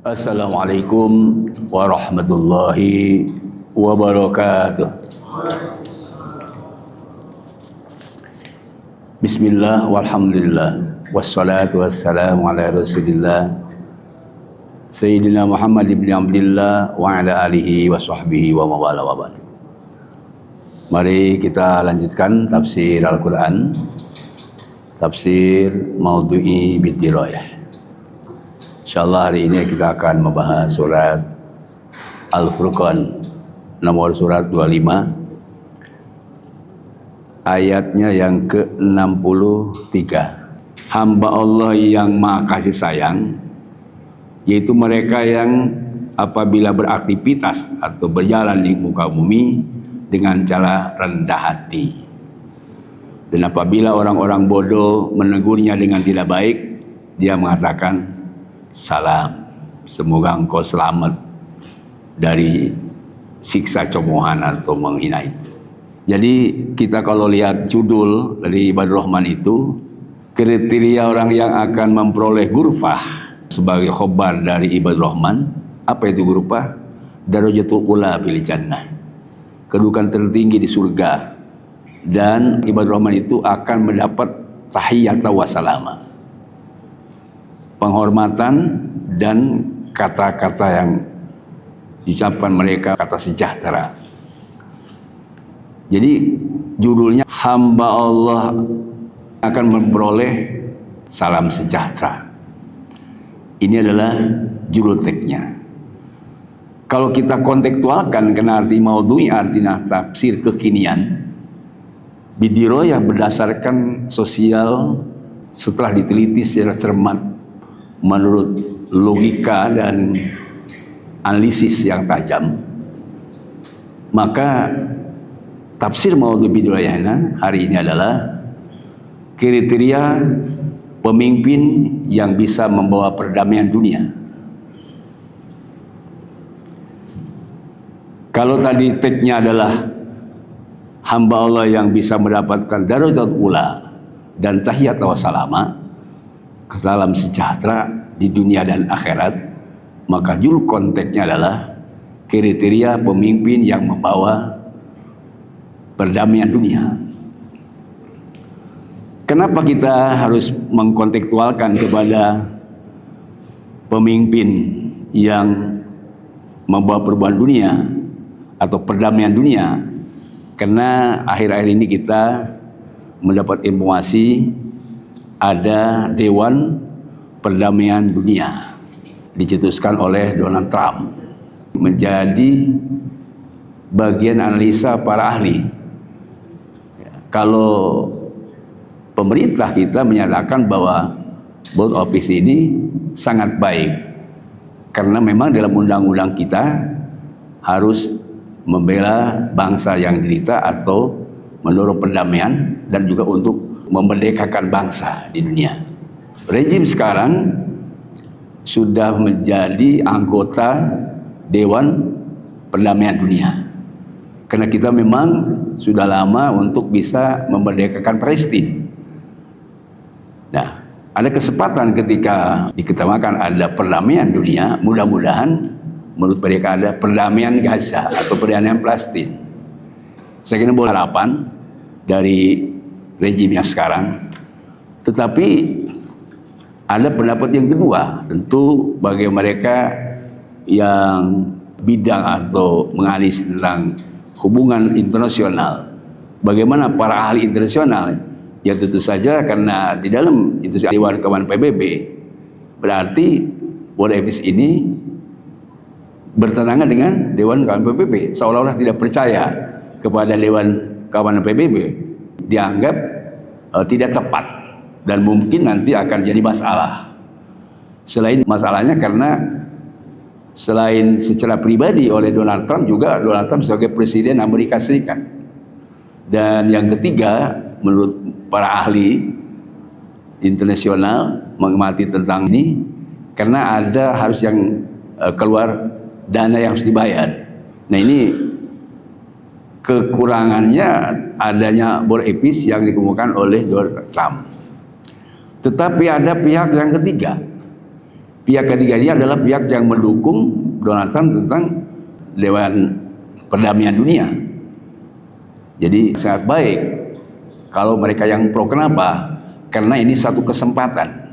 Assalamualaikum warahmatullahi wabarakatuh. Bismillah walhamdulillah wassalatu wassalamu ala rasulillah Sayyidina Muhammad ibn Abdillah wa ala alihi wa sahbihi wa mawala wa ba'du. Mari kita lanjutkan tafsir Al-Quran, tafsir Maudu'i Biddirayah. InsyaAllah hari ini kita akan membahas surat Al-Furqan, nomor surat 25, ayatnya yang ke-63. Hamba Allah yang maha kasih sayang, yaitu mereka yang apabila beraktivitas atau berjalan di muka bumi dengan cara rendah hati. Dan apabila orang-orang bodoh menegurnya dengan tidak baik, dia mengatakan, salam, semoga engkau selamat dari siksa cemoohan atau menghina itu. Jadi kita kalau lihat judul dari Ibadur Rahman itu, kriteria orang yang akan memperoleh ghurfah sebagai khobar dari Ibadur Rahman. Apa itu ghurfah? Darajatul ula fil jannah, kedudukan tertinggi di surga. Dan Ibadur Rahman itu akan mendapat tahiyata wa salama, penghormatan dan kata-kata yang diucapkan mereka, kata sejahtera. Jadi judulnya hamba Allah akan memperoleh salam sejahtera. Ini adalah judul teksnya. Kalau kita kontekstualkan kena arti maudhu'i, artinya tafsir kekinian, Biddirayah berdasarkan sosial setelah diteliti secara cermat menurut logika dan analisis yang tajam, maka tafsir maudhu' Biddirayah hari ini adalah kriteria pemimpin yang bisa membawa perdamaian dunia. Kalau tadi teksnya adalah hamba Allah yang bisa mendapatkan darajat ula dan tahiyat wa salama, salam sejahtera di dunia dan akhirat, maka judul konteksnya adalah kriteria pemimpin yang membawa perdamaian dunia. Kenapa kita harus mengkontekstualkan kepada pemimpin yang membawa perubahan dunia atau perdamaian dunia? Karena akhir-akhir ini kita mendapat informasi ada Dewan Perdamaian Dunia dicetuskan oleh Donald Trump, menjadi bagian analisa para ahli. Kalau pemerintah kita menyatakan bahwa board office ini sangat baik, karena memang dalam undang-undang kita harus membela bangsa yang derita atau mendorong perdamaian dan juga untuk memerdekakan bangsa di dunia. Rejim sekarang sudah menjadi anggota Dewan Perdamaian Dunia, karena kita memang sudah lama untuk bisa memerdekakan Palestina. Nah, ada kesempatan ketika diketamakan ada perdamaian dunia, mudah-mudahan menurut mereka ada perdamaian Gaza atau perdamaian Palestina. Saya kira boleh harapan dari rejim yang sekarang. Tetapi ada pendapat yang kedua, tentu bagi mereka yang bidang atau menganalisis tentang hubungan internasional, bagaimana para ahli internasional, ya tentu saja karena di dalam institusi Dewan Keamanan PBB, berarti World Office ini bertentangan dengan Dewan Keamanan PBB, seolah-olah tidak percaya kepada Dewan Keamanan PBB, dianggap tidak tepat dan mungkin nanti akan jadi masalah. Selain masalahnya karena selain secara pribadi oleh Donald Trump, juga Donald Trump sebagai Presiden Amerika Serikat. Dan yang ketiga, menurut para ahli internasional mengamati tentang ini, karena ada harus yang keluar dana yang harus dibayar. Nah, ini kekurangannya adanya board office yang dikemukakan oleh Donald Trump. Tetapi ada pihak yang ketiga. Pihak ketiga ini adalah pihak yang mendukung Donald Trump tentang Dewan Perdamaian Dunia. Jadi sangat baik kalau mereka yang pro. Kenapa? Karena ini satu kesempatan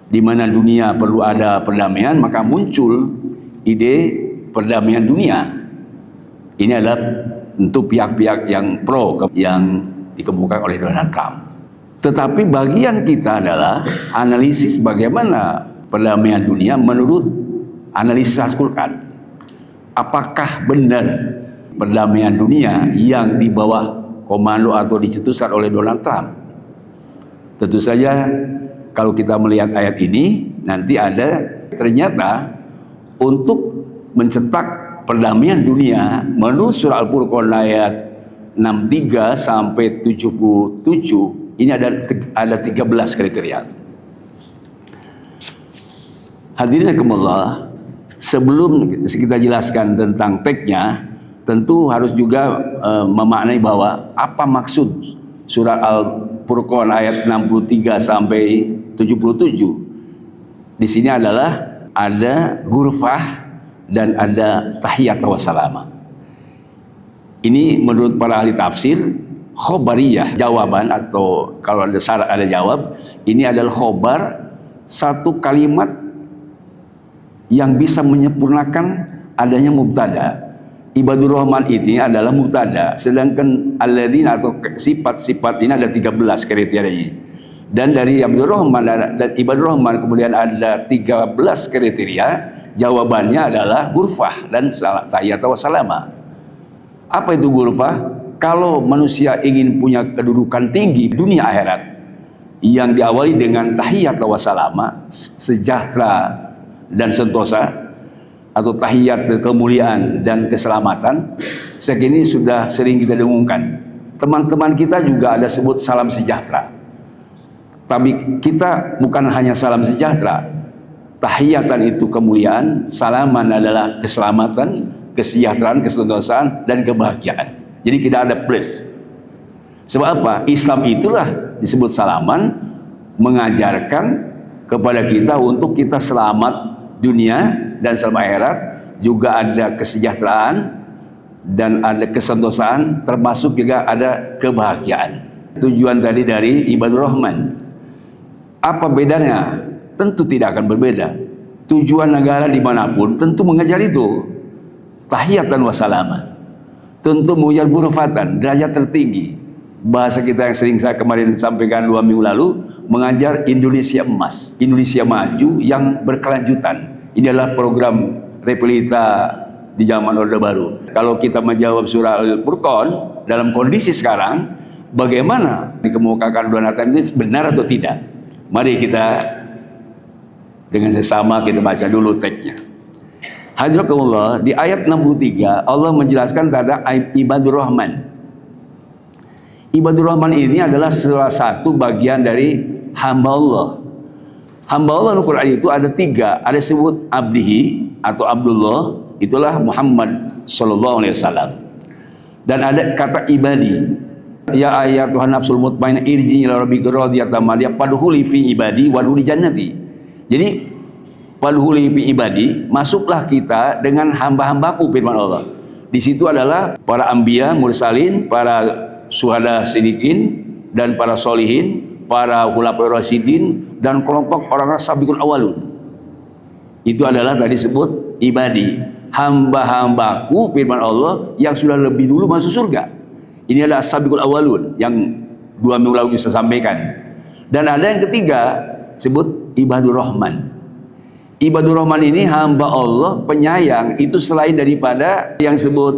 di mana dunia perlu ada perdamaian, maka muncul ide perdamaian dunia. Ini adalah untuk pihak-pihak yang pro yang dikemukakan oleh Donald Trump. Tetapi bagian kita adalah analisis bagaimana perdamaian dunia menurut analisa Quran. Apakah benar perdamaian dunia yang di bawah komando atau dicetuskan oleh Donald Trump? Tentu saja kalau kita melihat ayat ini, nanti ada ternyata untuk mencetak perdamaian dunia menurut surah Al-Furqan ayat 63 sampai 77, ini ada 13 kriteria. Hadirin rahimakumullah, sebelum kita jelaskan tentang teksnya, tentu harus juga memaknai bahwa apa maksud surah Al-Furqan ayat 63 sampai 77. Di sini adalah ada ghurfah dan ada tahiyat wa salama. Ini menurut para ahli tafsir khobariyah, jawaban atau kalau ada syarat ada jawab. Ini adalah khobar, satu kalimat yang bisa menyempurnakan adanya mubtada. Ibadur Rahman ini adalah mubtada, sedangkan alladzina atau sifat-sifat ini ada 13 kriteria ini. Dan dari Ibadur Rahman dan Ibadur Rahman kemudian ada 13 kriteria, jawabannya adalah ghurfah dan tahiyat wa salama. Apa itu ghurfah? Kalau manusia ingin punya kedudukan tinggi dunia akhirat yang diawali dengan tahiyat wa salama, sejahtera dan sentosa, atau tahiyat kemuliaan dan keselamatan, segini sudah sering kita dengungkan. Teman-teman kita juga ada sebut salam sejahtera. Tapi kita bukan hanya salam sejahtera. Tahiyatan itu kemuliaan, salaman adalah keselamatan, kesejahteraan, kesentosaan, dan kebahagiaan. Jadi tidak ada plus. Sebab apa? Islam itulah disebut salaman, mengajarkan kepada kita untuk kita selamat dunia dan selamat akhirat, juga ada kesejahteraan dan ada kesentosaan, termasuk juga ada kebahagiaan. Tujuan tadi dari Ibadur Rahman. Apa bedanya? Tentu tidak akan berbeda. Tujuan negara dimanapun tentu mengajar itu. Tahiyatan wa salaman. Tentu mengajar ghurfatan, derajat tertinggi. Bahasa kita yang sering saya kemarin sampaikan 2 minggu lalu, mengajar Indonesia emas, Indonesia maju yang berkelanjutan. Ini adalah program Repelita di zaman Orde Baru. Kalau kita menjawab surah Al-Furqan dalam kondisi sekarang, bagaimana dikemukakan Donald Trump ini benar atau tidak? Mari kita dengan sesama kita baca dulu teksnya. Hadirakumullah, di ayat 63 Allah menjelaskan tentang Ibadur Rahman. Ibadur Rahman ini adalah salah satu bagian dari hamba Allah. Hamba Allah di Quran itu ada 3. Ada disebut abdihi atau Abdullah, itulah Muhammad sallallahu alaihi wasallam. Dan ada kata ibadi. Ya ayat Tuhan nafsul mutmainnah irji ila rabbika radiyatan mardiyah fadkhuli fi ibadi wadkhuli jannati. Jadi fadkhuli fi ibadi, masuklah kita dengan hamba-hambaku, firman Allah. Di situ adalah para anbiya, mursalin, para syuhada sidikin, dan para solihin, para khulafaur rasyidin, dan kelompok orang-orang sabiqun awalun. Itu adalah tadi sebut ibadi, hamba-hambaku, firman Allah, yang sudah lebih dulu masuk surga. Ini adalah sabiqul awalun yang 2 minggu lalu saya sampaikan. Dan ada yang ketiga sebut Ibadur Rahman. Ibadur Rahman ini hamba Allah penyayang, itu selain daripada yang sebut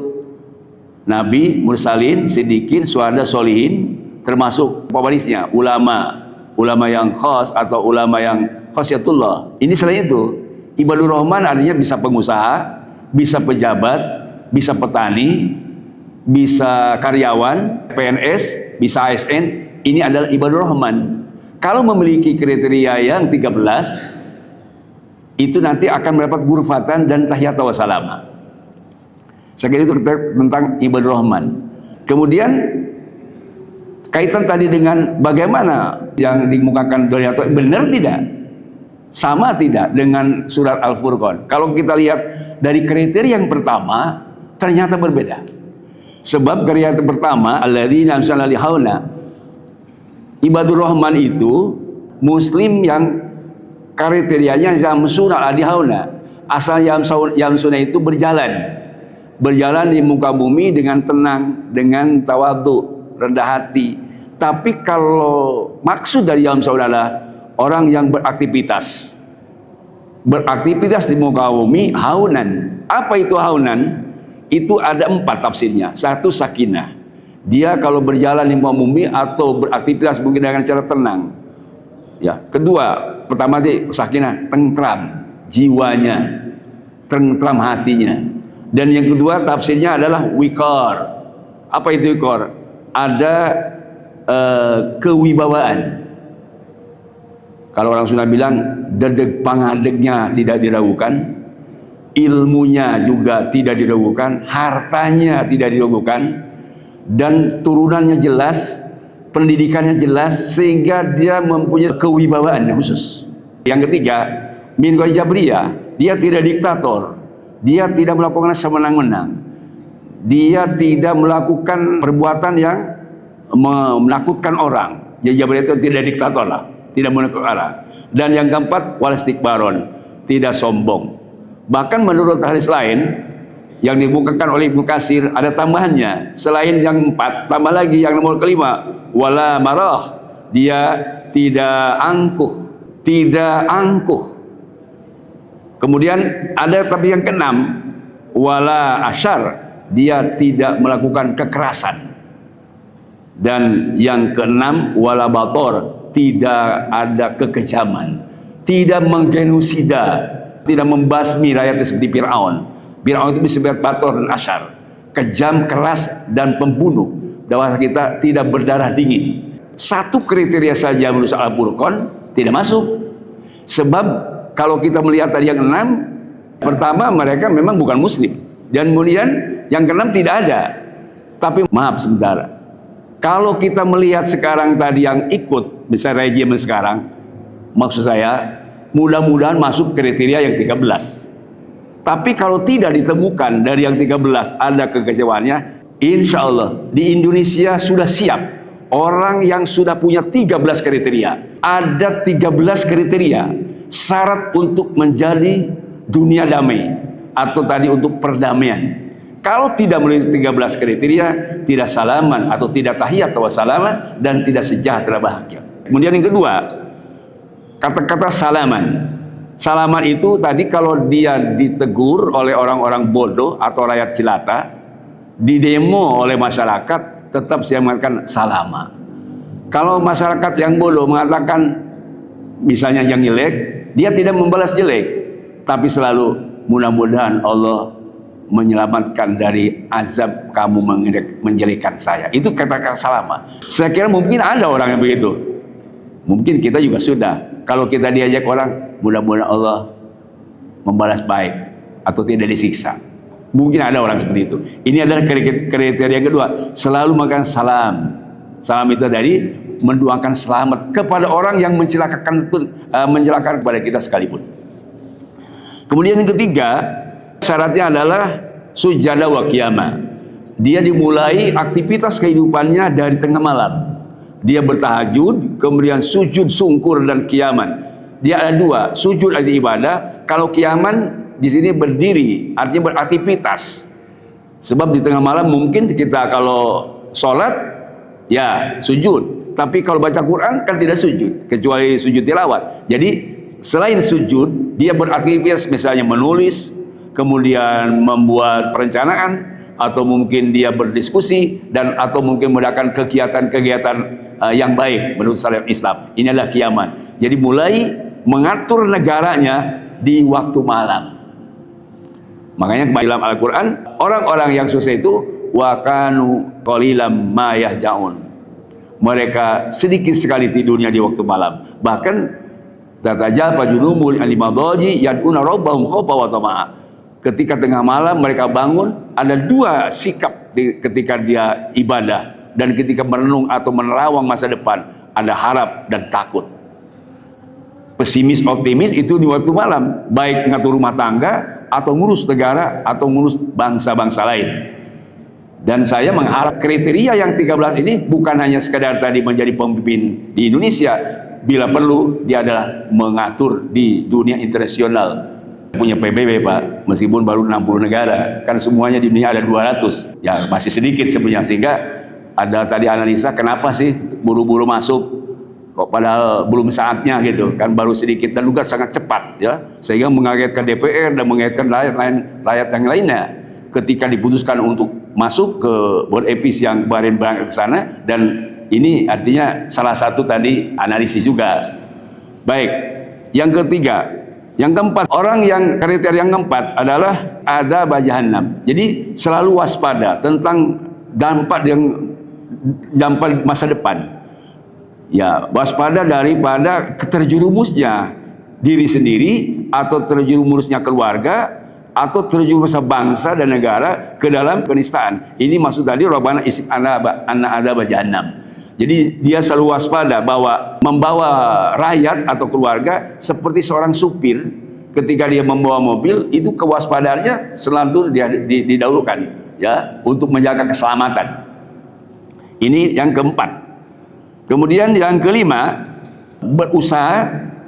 nabi, mursalin, sidikin, syuhada, solihin, termasuk pewarisnya ulama, ulama yang khas atau ulama yang khasyatullah. Ini selain itu, Ibadur Rahman artinya bisa pengusaha, bisa pejabat, bisa petani, bisa karyawan, PNS, bisa ASN. Ini adalah Ibadur Rahman. Kalau memiliki kriteria yang 13, itu nanti akan mendapat ghurfatan dan tahiyat wa salama. Sekali itu tentang Ibadur Rahman. Kemudian kaitan tadi dengan bagaimana yang dikemukakan dari atau benar tidak? Sama tidak dengan surat Al-Furqan? Kalau kita lihat dari kriteria yang pertama, ternyata berbeda. Sebab kriteria pertama, alladzina hauna, ibadur rahman itu muslim yang kriterianya yamsuna hauna. Asal yamsuna itu berjalan di muka bumi dengan tenang, dengan tawadhu, rendah hati. Tapi kalau maksud dari yamsuna adalah orang yang beraktivitas di muka bumi, haunan. Apa itu haunan? Itu ada 4 tafsirnya. 1, sakinah. Dia kalau berjalan di muka bumi atau beraktivitas mungkin dengan cara tenang. Ya. Kedua, pertama sakinah, tentram jiwanya, tentram hatinya. Dan yang kedua tafsirnya adalah wikar. Apa itu wikar? Ada kewibawaan. Kalau orang Sunda bilang dedeg pangadegnya tidak diragukan, ilmunya juga tidak diragukan, hartanya tidak diragukan, dan turunannya jelas, pendidikannya jelas, sehingga dia mempunyai kewibawaan yang khusus. Yang ketiga, min jabriyah, dia tidak diktator, dia tidak melakukan semenang-menang, dia tidak melakukan perbuatan yang menakutkan orang. Jadi jabriyah itu tidak diktator lah, tidak menakutkan orang. Dan yang keempat, walastikbaron, tidak sombong. Bahkan menurut hadis lain yang dibukakan oleh Ibnu Katsir ada tambahannya. Selain yang 4, tambah lagi yang nomor kelima, wala marah, dia tidak angkuh, tidak angkuh. Kemudian ada tapi yang keenam, wala asyar, dia tidak melakukan kekerasan. Dan yang keenam, wala bator, tidak ada kekejaman, tidak menggenosida, tidak membasmi rakyatnya seperti Fir'aun. Fir'aun itu disebut bator dan asyar, kejam, keras, dan pembunuh. Bahasa kita tidak berdarah dingin. 1 kriteria saja menurut Al-Furqan tidak masuk. Sebab kalau kita melihat tadi yang 6, pertama mereka memang bukan muslim, dan kemudian yang ke-6 tidak ada. Tapi maaf sebentar, kalau kita melihat sekarang tadi yang ikut, misalnya rejim sekarang, maksud saya mudah-mudahan masuk kriteria yang 13. Tapi kalau tidak ditemukan dari yang 13 ada kekecewaannya, insya Allah di Indonesia sudah siap orang yang sudah punya 13 kriteria. Ada 13 kriteria syarat untuk menjadi dunia damai atau tadi untuk perdamaian. Kalau tidak memenuhi 13 kriteria, tidak salaman atau tidak tahiyat wa salama, dan tidak sejahtera bahagia. Kemudian yang kedua, kata-kata salaman. Salaman itu tadi kalau dia ditegur oleh orang-orang bodoh atau rakyat jelata, didemo oleh masyarakat, tetap saya mengatakan salama. Kalau masyarakat yang bodoh mengatakan misalnya yang jelek, dia tidak membalas jelek, tapi selalu mudah-mudahan Allah menyelamatkan dari azab kamu menjelekan saya. Itu kata-kata salama. Saya kira mungkin ada orang yang begitu. Mungkin kita juga sudah. Kalau kita diajak orang, mudah-mudahan Allah membalas baik atau tidak disiksa. Mungkin ada orang seperti itu. Ini adalah kriteria yang kedua. Selalu makan salam. Salam itu dari mendoakan selamat kepada orang yang mencelakakan kepada kita sekalipun. Kemudian yang ketiga, syaratnya adalah sujada wa qiyamah. Dia dimulai aktivitas kehidupannya dari tengah malam. Dia bertahajud, kemudian sujud sungkur dan kiaman. Dia ada 2, sujud ada ibadah. Kalau kiaman di sini berdiri, artinya beraktivitas. Sebab di tengah malam mungkin kita kalau sholat ya sujud, tapi kalau baca Quran kan tidak sujud, kecuali sujud tilawat. Jadi selain sujud, dia beraktivitas, misalnya menulis, kemudian membuat perencanaan, atau mungkin dia berdiskusi, dan atau mungkin melakukan kegiatan-kegiatan yang baik menurut syariat Islam. Ini adalah kiaman. Jadi mulai mengatur negaranya di waktu malam. Makanya dalam Al-Quran, orang-orang yang sukses itu wa kanu qalilan ma yahjaun. Mereka sedikit sekali tidurnya di waktu malam. Bahkan tatajal fajunumul alimadhaji yad'una rabbahum khaufa wa tama'a. Ketika tengah malam mereka bangun, ada 2 sikap ketika dia ibadah dan ketika merenung atau menerawang masa depan, ada harap dan takut. Pesimis optimis itu di waktu malam, baik ngatur rumah tangga atau ngurus negara atau ngurus bangsa-bangsa lain. Dan saya mengharap kriteria yang 13 ini bukan hanya sekedar tadi menjadi pemimpin di Indonesia, bila perlu dia adalah mengatur di dunia internasional. Punya PBB Pak, meskipun baru 60 negara, kan semuanya di dunia ada 200, ya masih sedikit sebenarnya, sehingga ada tadi analisa kenapa sih buru-buru masuk kok padahal belum saatnya gitu kan, baru sedikit dan juga sangat cepat ya, sehingga mengagetkan DPR dan mengagetkan rakyat yang lainnya ketika diputuskan untuk masuk ke board EPIS yang kemarin berangkat ke sana. Dan ini artinya salah satu tadi analisis juga. Baik, yang ketiga, yang keempat, orang yang kriteria yang keempat adalah ada jahannam. Jadi selalu waspada tentang dampak masa depan. Ya, waspada daripada terjerumusnya diri sendiri atau terjerumusnya keluarga atau terjerumusnya bangsa dan negara ke dalam kenistaan. Ini maksud tadi Rabbana isib anna adzab jahannam. Jadi dia selalu waspada bahwa membawa rakyat atau keluarga seperti seorang supir ketika dia membawa mobil, itu kewaspadaannya selalu didahulukan ya untuk menjaga keselamatan. Ini yang keempat. Kemudian yang kelima, berusaha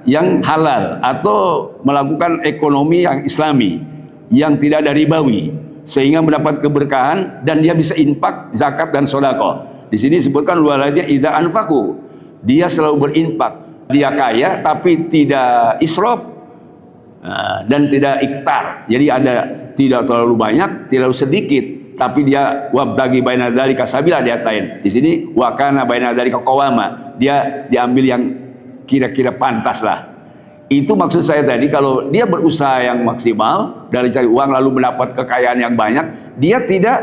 yang halal atau melakukan ekonomi yang islami, yang tidak ada ribawi, sehingga mendapat keberkahan dan dia bisa infak, zakat dan sedekah. Di sini disebutkan waladina idza anfaqu, dia selalu berinfak, dia kaya tapi tidak israf dan tidak iktar. Jadi ada tidak terlalu banyak, tidak terlalu sedikit, tapi dia wabtagi baina dzalika sabila, dia lain. Di sini wa kana baina dzalika qawama, dia diambil yang kira-kira pantas lah. Itu maksud saya tadi, kalau dia berusaha yang maksimal dari cari uang lalu mendapat kekayaan yang banyak, dia tidak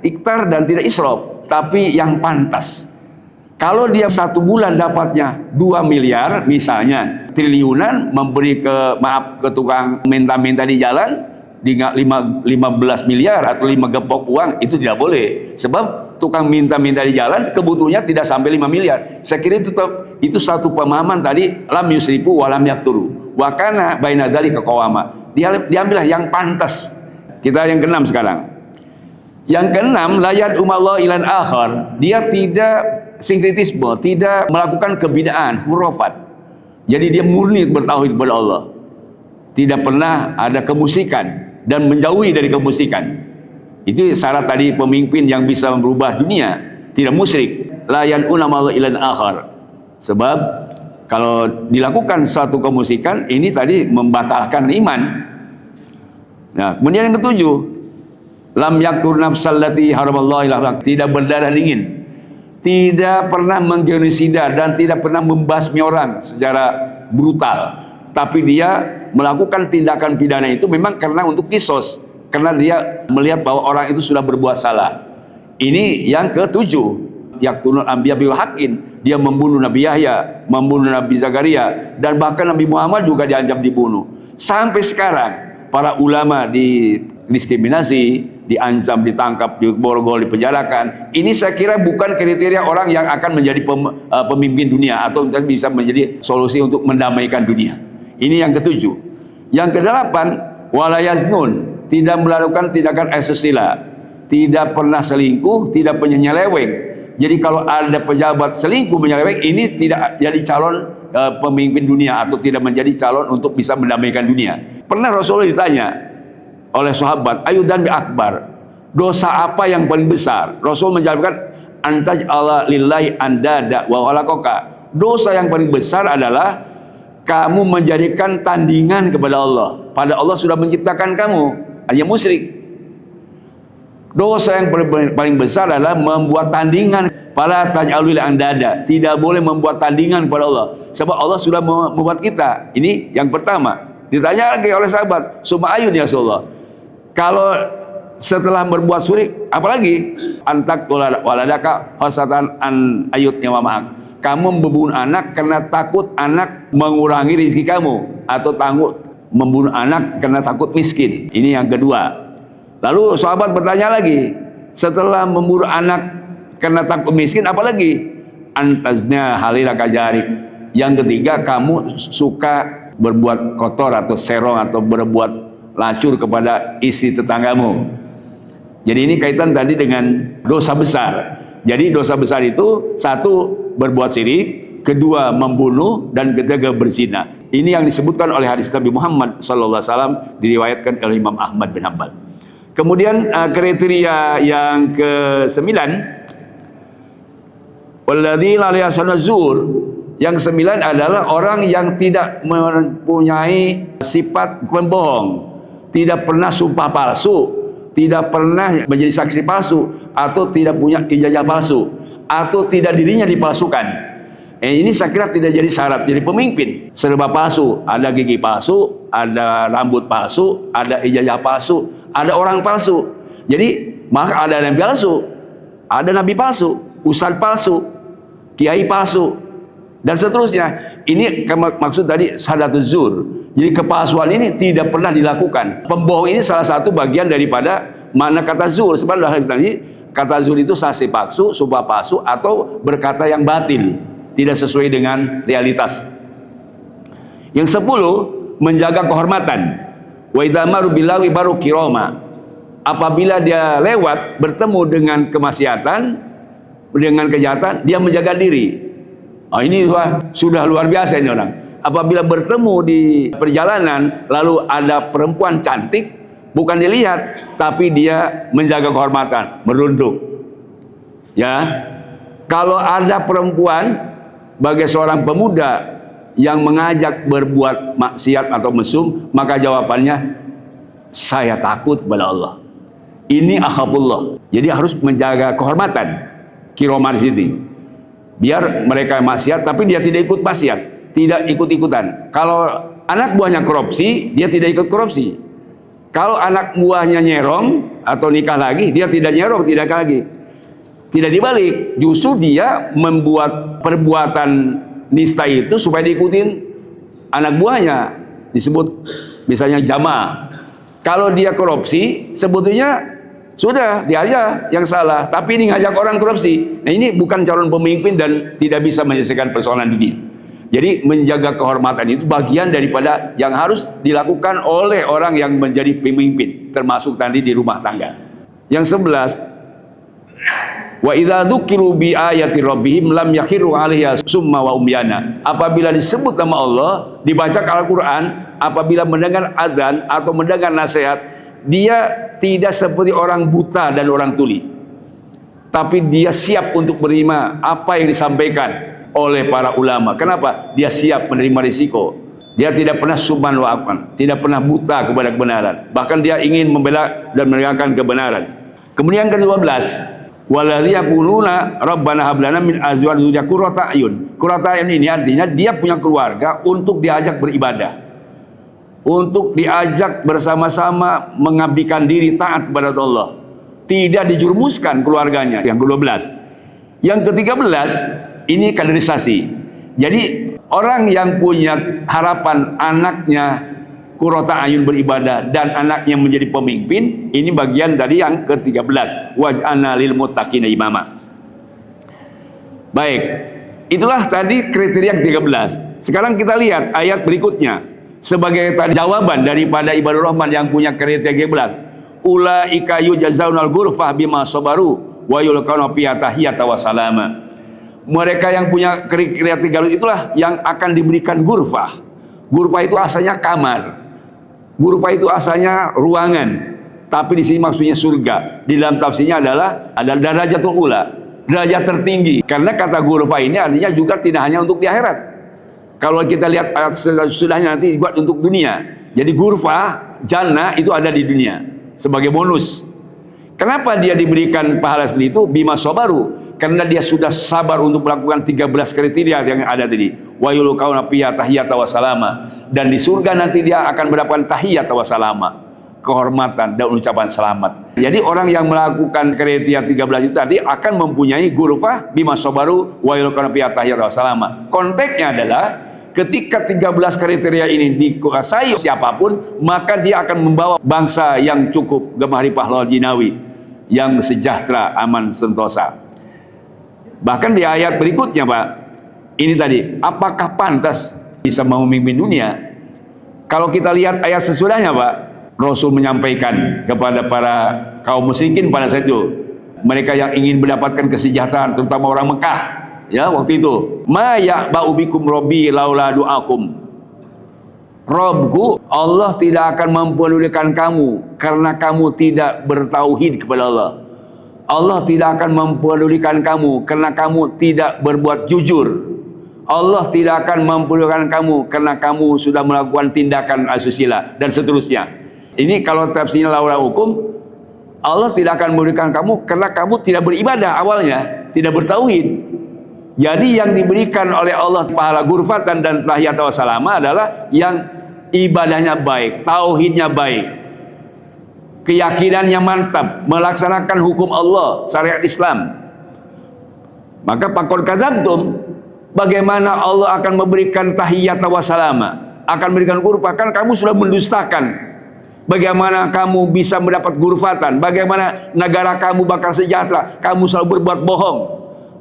iktar dan tidak israf, tapi yang pantas. Kalau dia satu bulan dapatnya 2 miliar misalnya, triliunan, memberi ke tukang minta-minta di jalan di 15 miliar atau 5 gepok uang, itu tidak boleh. Sebab tukang minta-minta di jalan kebutuhannya tidak sampai 5 miliar. Saya kira itu satu pemahaman tadi, lam yusrifu wa lam yakturu wa kana baina dzalika qawama. Diambillah yang pantas. Kita yang keenam sekarang. Yang keenam, layat umallah ilan akhar, dia tidak sinkretisme, tidak melakukan kebidaan, khurafat. Jadi dia murni bertauhid kepada Allah. Tidak pernah ada kemusikan dan menjauhi dari kemusikan. Itu syarat tadi pemimpin yang bisa merubah dunia, tidak musyrik. Layat umallah ilan akhar. Sebab kalau dilakukan satu kemusikan, ini tadi membatalkan iman. Nah, kemudian yang ketujuh, lam yaktur nafsal lati haramallahu ilahak, tidak berdarah dingin, tidak pernah menggenosida dan tidak pernah membasmi orang secara brutal, tapi dia melakukan tindakan pidana itu memang karena untuk kisos, karena dia melihat bahwa orang itu sudah berbuat salah. Ini yang ketujuh, yaktunul anbiya bil haqqin, dia membunuh Nabi Yahya, membunuh Nabi Zakaria, dan bahkan Nabi Muhammad juga diancam dibunuh. Sampai sekarang para ulama didiskriminasi, diancam, ditangkap, diborgol, dipenjarakan. Ini saya kira bukan kriteria orang yang akan menjadi pemimpin dunia atau bisa menjadi solusi untuk mendamaikan dunia. Ini yang ketujuh. Yang kedelapan, wala yaznun, tidak melakukan tindakan asusila, tidak pernah selingkuh, tidak pernah nyeleweng. Jadi kalau ada pejabat selingkuh, menyeleweng, ini tidak jadi calon pemimpin dunia atau tidak menjadi calon untuk bisa mendamaikan dunia. Pernah Rasulullah ditanya oleh sahabat, ayudan bi akbar, dosa apa yang paling besar? Rasul menjawabkan, antaj Allah lillahi andada wa walakoka. Dosa yang paling besar adalah kamu menjadikan tandingan kepada Allah, pada Allah sudah menciptakan kamu, hanya musyrik. Dosa yang paling besar adalah membuat tandingan. Fala taj'alul andada, tidak boleh membuat tandingan kepada Allah, sebab Allah sudah membuat kita. Ini yang pertama. Ditanya lagi oleh sahabat, summa ayun ya Rasulullah, kalau setelah berbuat syirik, apalagi? Antak waladaka hasatan an ayutnya ma'ak, kamu membunuh anak karena takut anak mengurangi rezeki kamu, atau membunuh anak karena takut miskin. Ini yang kedua. Lalu sahabat bertanya lagi, setelah membunuh anak karena takut miskin, apalagi? Antaznya halilaka jarik, Yang ketiga, kamu suka berbuat kotor atau serong atau berbuat lacur kepada istri tetanggamu. Jadi ini kaitan tadi dengan dosa besar. Jadi dosa besar itu, satu, berbuat syirik, kedua, membunuh, dan ketiga, berzina. Ini yang disebutkan oleh hadis Nabi Muhammad SAW, diriwayatkan oleh Imam Ahmad bin Hanbal. Kemudian kriteria yang ke-9, walladzina la yashhaduna zur. Yang ke-9 adalah orang yang tidak mempunyai sifat pembohong, tidak pernah sumpah palsu, tidak pernah menjadi saksi palsu, atau tidak punya ijazah palsu, atau tidak dirinya dipalsukan. Ini saya kira tidak jadi syarat jadi pemimpin. Serba palsu, ada gigi palsu, ada rambut palsu, ada ijazah palsu, ada orang palsu. Jadi maka ada nabi palsu, ada nabi palsu, ustadz palsu, kiai palsu, dan seterusnya. Ini maksud tadi syahadatus zur. Jadi kepalsuan ini tidak pernah dilakukan. Pembohong ini salah satu bagian daripada makna kata zur. Sebab dalam Islam ini kata zur itu saksi palsu, sumpah palsu, atau berkata yang batil, tidak sesuai dengan realitas. Yang 10, menjaga kehormatan. Wa idza maru billahi baru kiroma. Apabila dia lewat bertemu dengan kemaksiatan, dengan kejahatan, dia menjaga diri. Ini sudah luar biasa ini orang. Apabila bertemu di perjalanan lalu ada perempuan cantik, bukan dilihat, tapi dia menjaga kehormatan, merunduk. Ya, kalau ada perempuan sebagai seorang pemuda yang mengajak berbuat maksiat atau mesum, maka jawabannya, saya takut kepada Allah. Ini akhafullah. Jadi harus menjaga kehormatan, kiromah di sini. Biar mereka maksiat, tapi dia tidak ikut maksiat, tidak ikut-ikutan. Kalau anak buahnya korupsi, dia tidak ikut korupsi. Kalau anak buahnya nyerong atau nikah lagi, dia tidak nyerong, tidak lagi. Tidak dibalik, justru dia membuat perbuatan nista itu supaya diikutin anak buahnya, disebut misalnya jamaah. Kalau dia korupsi, sebetulnya sudah dia aja yang salah, tapi ini ngajak orang korupsi. Nah, ini bukan calon pemimpin dan tidak bisa menyelesaikan persoalan dunia. Jadi menjaga kehormatan itu bagian daripada yang harus dilakukan oleh orang yang menjadi pemimpin, termasuk tadi di rumah tangga. Yang 11, wa idza dzukiru bi ayati rabbihim lam yakhiru 'alaiha summa wa umyana. Apabila disebut nama Allah, dibaca Al-Qur'an, apabila mendengar azan atau mendengar nasihat, dia tidak seperti orang buta dan orang tuli, tapi dia siap untuk menerima apa yang disampaikan oleh para ulama. Kenapa? Dia siap menerima risiko. Dia tidak pernah summan wa'afan, tidak pernah buta kepada kebenaran. Bahkan dia ingin membela dan menegakkan kebenaran. Kemudian ke-12, waladzina yaquluna rabbana hab lana min azwajina qurrata a'yun. Qurrata a'yun ini artinya dia punya keluarga untuk diajak beribadah, untuk diajak bersama-sama mengabdikan diri taat kepada Allah, tidak dijerumuskan keluarganya. Yang ke-12. Yang ke-13, ini kaderisasi. Jadi orang yang punya harapan anaknya qurrata ayun beribadah dan anaknya menjadi pemimpin, ini bagian dari yang ke-13, waj'alna lil muttaqina imama. Baik, itulah tadi kriteria ke-13. Sekarang kita lihat ayat berikutnya sebagai jawaban daripada ibadur rahman yang punya kriteria 13. Ulaika yujzaunal ghurfah bima sabaru wa yulqauna fiha tahiyatan wa salama. Mereka yang punya kriteria 13 itulah yang akan diberikan ghurfah. Ghurfah itu asalnya kamar. Ghurfah itu asalnya ruangan. Tapi di sini maksudnya surga. Di dalam tafsirnya adalah darajatul ula, derajat tertinggi. Karena kata ghurfah ini artinya juga tidak hanya untuk di akhirat. Kalau kita lihat ayat sudahnya nanti dibuat untuk dunia. Jadi ghurfah jannah itu ada di dunia sebagai bonus. Kenapa dia diberikan pahala seperti itu? Bima sabaru, karena dia sudah sabar untuk melakukan 13 kriteria yang ada tadi. Wa yulqauna fiha tahiyatan wa salama. Dan di surga nanti dia akan mendapatkan tahiyatan wa salama, kehormatan dan ucapan selamat. Jadi orang yang melakukan kriteria 13 itu tadi akan mempunyai ghurfah bima sabaru wa yulqauna fiha tahiyatan wa salama. Konteksnya adalah ketika 13 kriteria ini dikuasai siapapun, maka dia akan membawa bangsa yang cukup gemari pahlawan jinawi, yang sejahtera, aman, sentosa. Bahkan di ayat berikutnya, Pak, Ini tadi, apakah pantas bisa memimpin dunia? Kalau kita lihat ayat sesudahnya, Pak, Rasul menyampaikan kepada para kaum musyrikin pada saat itu, mereka yang ingin mendapatkan kesejahteraan, terutama orang Mekah, ya waktu itu, ma ya'ba'u bikum rabbi laula du'akum. Robku, Allah tidak akan mempedulikan kamu karena kamu tidak bertauhid kepada Allah. Allah tidak akan mempedulikan kamu karena kamu tidak berbuat jujur. Allah tidak akan mempedulikan kamu karena kamu sudah melakukan tindakan asusila dan seterusnya. Ini kalau tafsirnya laula hukum, Allah tidak akan memberikan kamu karena kamu tidak beribadah awalnya, tidak bertauhid. Jadi yang diberikan oleh Allah pahala ghurfatan dan tahiyat wa salama adalah yang ibadahnya baik, tauhidnya baik, keyakinannya mantap, melaksanakan hukum Allah, syariat Islam. Maka faqad kadzabtum, bagaimana Allah akan memberikan tahiyat wa salama, akan memberikan ghurfah, kan kamu sudah mendustakan. Bagaimana kamu bisa mendapat ghurfatan? Bagaimana negara kamu bakal sejahtera? Kamu selalu berbuat bohong.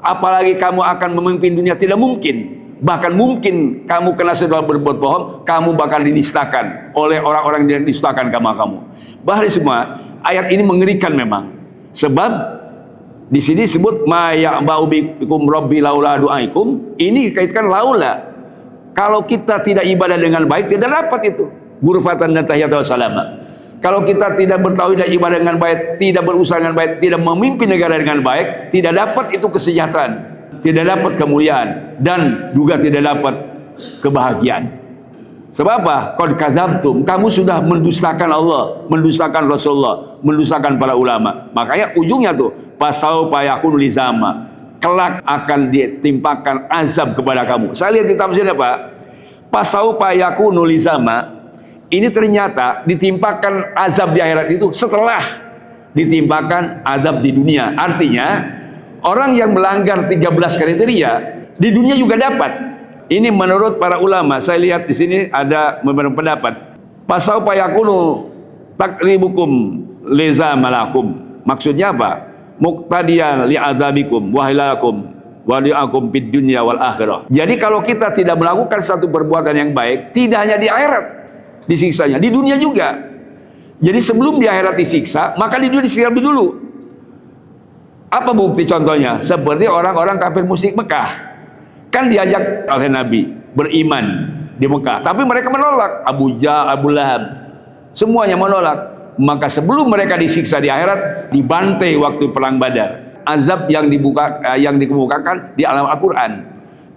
Apalagi kamu akan memimpin dunia, tidak mungkin. Bahkan mungkin kamu kena sedang berbuat bohong, kamu bakal dinistakan oleh orang-orang yang dinistakan kamu. Bahkan semua ayat ini mengerikan memang. Sebab di sini disebut ma ya'ba'u bikum rabbi laula du'aikum. Ini kaitkan laula. Kalau kita tidak ibadah dengan baik, tidak dapat itu ghurfatan dan tahiyat wa salama. Kalau kita tidak bertauhid dan ibadah dengan baik, tidak berusaha dengan baik, tidak memimpin negara dengan baik, tidak dapat itu kesejahteraan, tidak dapat kemuliaan, dan juga tidak dapat kebahagiaan. Sebab apa? Qad kadzabtum, kamu sudah mendustakan Allah, mendustakan Rasulullah, mendustakan para ulama. Makanya ujungnya tuh fasaufa yakunu lizama, kelak akan ditimpakan azab kepada kamu. Saya lihat di tafsirnya, Pak, fasaufa yakunu lizama, ini ternyata ditimpakan azab di akhirat itu setelah ditimpakan azab di dunia. Artinya orang yang melanggar 13 kriteria di dunia juga dapat. Ini menurut para ulama. Saya lihat di sini ada beberapa pendapat. Pasau payakunu takribukum leza malakum. Maksudnya apa? Muqtadiyan li'adzabikum wa hilalakum wa li'akum fid dunya wal akhirah. Jadi kalau kita tidak melakukan satu perbuatan yang baik, tidak hanya di akhirat disiksanya, di dunia juga. Jadi sebelum di akhirat disiksa, maka di dunia disiksa lebih dulu. Apa bukti contohnya? Seperti orang-orang kafir musyrik Mekah, kan diajak oleh Nabi beriman di Mekah, tapi mereka menolak. Abu Jahal, Abu Lahab, semuanya menolak. Maka sebelum mereka disiksa di akhirat, dibantai waktu perang Badar. Azab yang dikemukakan di alam Al-Quran.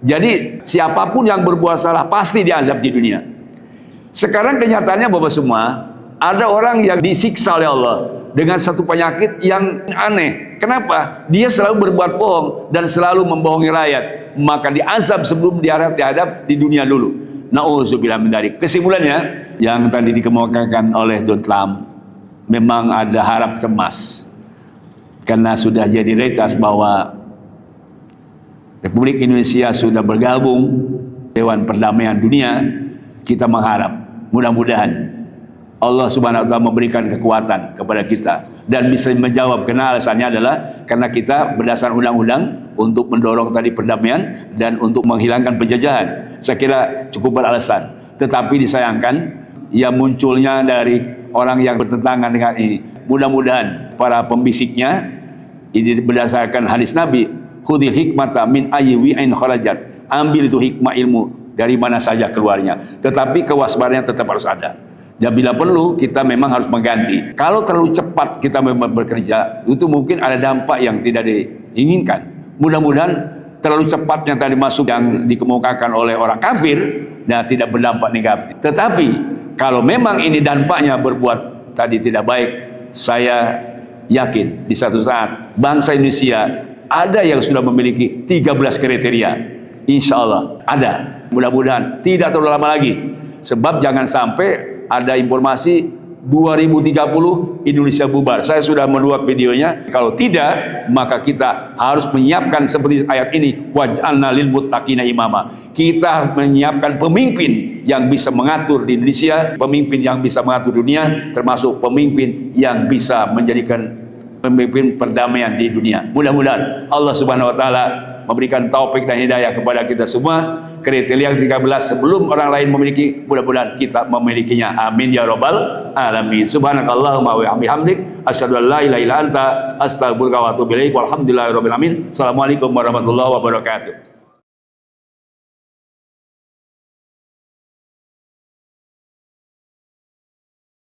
Jadi siapapun yang berbuat salah pasti diazab di dunia. Sekarang kenyataannya Bapak semua, ada orang yang disiksa oleh Allah dengan satu penyakit yang aneh. Kenapa? Dia selalu berbuat bohong dan selalu membohongi rakyat. Maka diazab sebelum dihadap di dunia dulu. Nauzubillah min dzalik. Kesimpulannya, yang tadi dikemukakan oleh Donald Trump, memang ada harap cemas. Karena sudah jadi realitas bahwa Republik Indonesia sudah bergabung Dewan Perdamaian Dunia. Kita mengharap mudah-mudahan Allah Subhanahu wa Ta'ala memberikan kekuatan kepada kita dan bisa menjawab. Karena alasannya adalah karena kita berdasarkan undang-undang untuk mendorong tadi perdamaian dan untuk menghilangkan penjajahan. Saya kira cukup beralasan. Tetapi disayangkan ya munculnya dari orang yang bertentangan dengan ini. Mudah-mudahan para pembisiknya ini berdasarkan hadis Nabi, khudil hikmata min ayyi wi'in kharajat. Ambil itu hikmah ilmu dari mana saja keluarnya. Tetapi kewaspadaan tetap harus ada. Dan bila perlu kita memang harus mengganti. Kalau terlalu cepat kita memang bekerja, itu mungkin ada dampak yang tidak diinginkan. Mudah-mudahan terlalu cepatnya tadi masuk yang dikemukakan oleh orang kafir, dan tidak berdampak negatif. Tetapi kalau memang ini dampaknya berbuat tadi tidak baik, saya yakin di satu saat bangsa Indonesia ada yang sudah memiliki 13 kriteria. Insya Allah ada. Mudah-mudahan tidak terlalu lama lagi. Sebab jangan sampai ada informasi 2030 Indonesia bubar. Saya sudah membuat videonya. Kalau tidak, maka kita harus menyiapkan seperti ayat ini, waj'alna lil muttaqina imama. Kita harus menyiapkan pemimpin yang bisa mengatur di Indonesia, pemimpin yang bisa mengatur dunia, termasuk pemimpin yang bisa menjadikan pemimpin perdamaian di dunia. Mudah-mudahan Allah Subhanahu wa Ta'ala memberikan taufik dan hidayah kepada kita semua. Kriteria 13 sebelum orang lain memiliki, mudah-mudahan kita memilikinya. Amin ya rabbal alamin. Subhanakallahumma wa bihamdik asyhadu an la ilaha illa anta astaghfiruka wa atubu ilaik. Walhamdulillahirabbil alamin. Assalamualaikum warahmatullahi wabarakatuh.